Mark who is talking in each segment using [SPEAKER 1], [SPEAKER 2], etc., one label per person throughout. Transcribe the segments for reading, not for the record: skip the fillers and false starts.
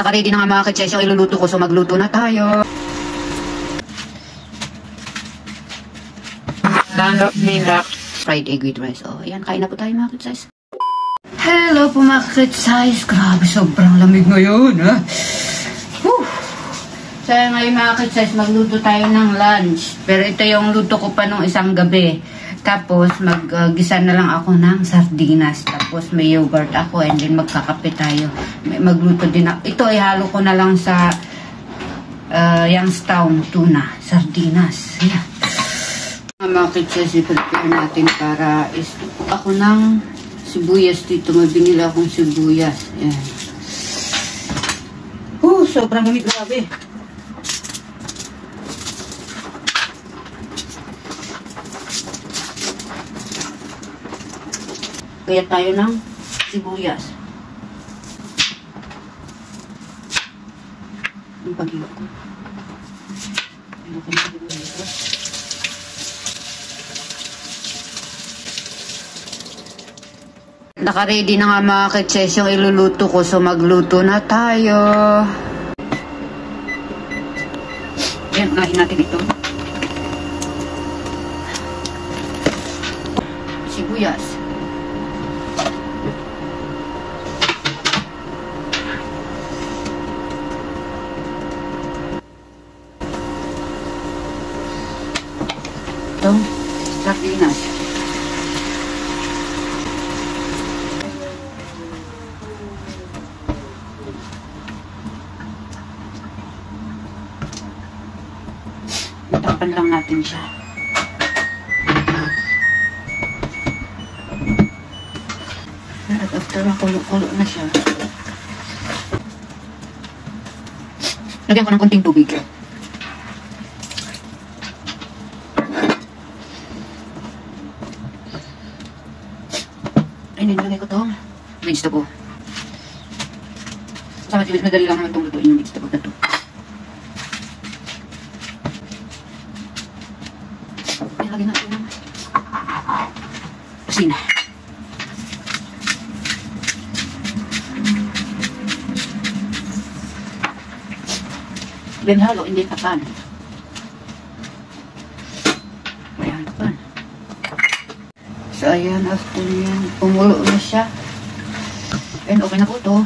[SPEAKER 1] Naka-ready na nga mga kitses yung iluluto ko. So magluto na tayo. Fried egg with rice. Oh, ayan, kain na po tayo mga kitses. Hello po mga kitses. Grabe, sobrang lamig ngayon, ha? So ngayon mga kitses, magluto tayo ng lunch. Pero ito yung luto ko pa nung isang gabi. Tapos maggisa na lang ako ng sardinas. Tapos may yogurt ako and then magkakape tayo. Magluto din ako. Ito ihalo ko na lang sa Youngstown tuna, sardinas. Yeah. Mga kitses, i-prepare natin para ako ng sibuyas dito. May binili akong sibuyas. Ayan. Sobrang lamig, grabe. Kaya tayo ng sibuyas. Ang pag-iwa ko. Naka-ready na nga mga kitses yung iluluto ko. So magluto na tayo. Ayan, unahin natin ito. Sibuyas. Ito, sardinas. Tapan lang natin siya. At after makulo-kulo na siya, lagyan ko ng konting tubig. Ay, nilagay ko itong vegetable. Sa madali lang naman itong lutuin yung vegetable na ito. Lagyan natin ng kusina. Then halo, hindi kapan. Ayan, kapan. So, ayan, after yan, pumulo na siya. And okay na po ito.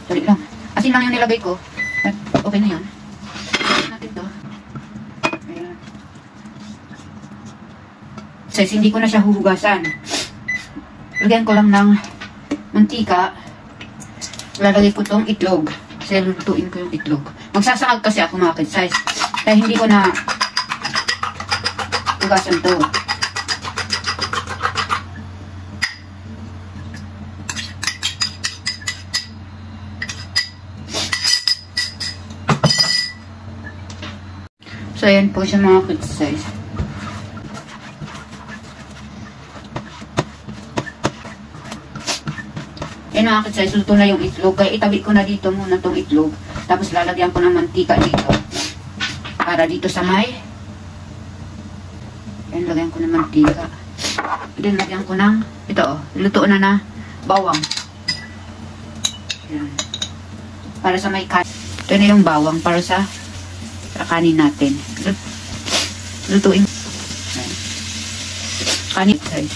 [SPEAKER 1] Sorry lang. Asin lang yung nilagay ko. At okay na yan. Asin natin ito. Ayan. Since hindi ko na siya huhugasan, lagyan ko lang ng mantika. Lalagay ko itong itlog. Kasi lutuin ko yung itlog. Magsasangag kasi ako mga kitses. Kaya hindi ko na hugasan ito. So, ayan po siya mga kitses. Ayan mga kitses, luto na yung itlog. Kaya itabi ko na dito muna itong itlog. Tapos lalagyan ko ng mantika dito. Para dito sa may. Ayan, lagyan ko ng mantika. Then lagyan ko ng, ito luto na bawang. Ayan. Para sa may kanin. Ito na yung bawang para sa kanin natin. Lutuin. Ayan. Kanin guys.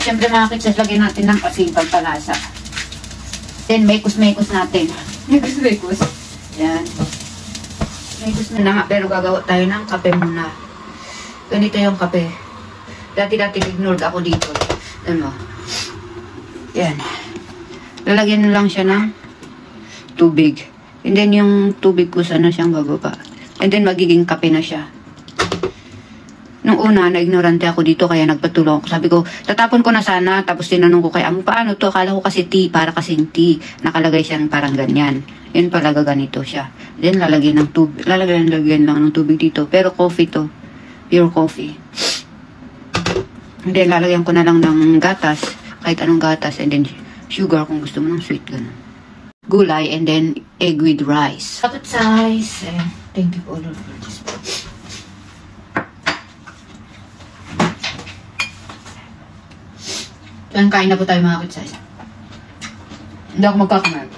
[SPEAKER 1] Siyempre mga kitses, lagyan natin ng asin pagpalasa. Then, mekos-mekos natin. Mekos-mekos. Yan. Mekos na nga, pero gagawa tayo ng kape muna. Ganito yung kape. Dati-dati ignored ako dito. Ano? Yan. Lalagyan lang siya ng tubig. And then, yung tubig ko sana siyang bababa. And then, magiging kape na siya. Nung una, na-ignorante ako dito, kaya nagpatulong ako. Sabi ko, tatapon ko na sana. Tapos tinanong ko kay Amo, paano to? Akala ko kasi tea, para kasing tea. Nakalagay siyang parang ganyan. Yun pala ganito siya. Then, lalagyan ng tubig. Lalagyan lang ng tubig dito. Pero coffee to. Pure coffee. And then, lalagyan ko na lang ng gatas. Kahit anong gatas. And then, sugar kung gusto mo ng sweet. Ganun. Gulay. And then, egg with rice. Packet size. And thank you for all for this. Kaya kain na po tayo mga kitsay. Hindi ako magkakamal.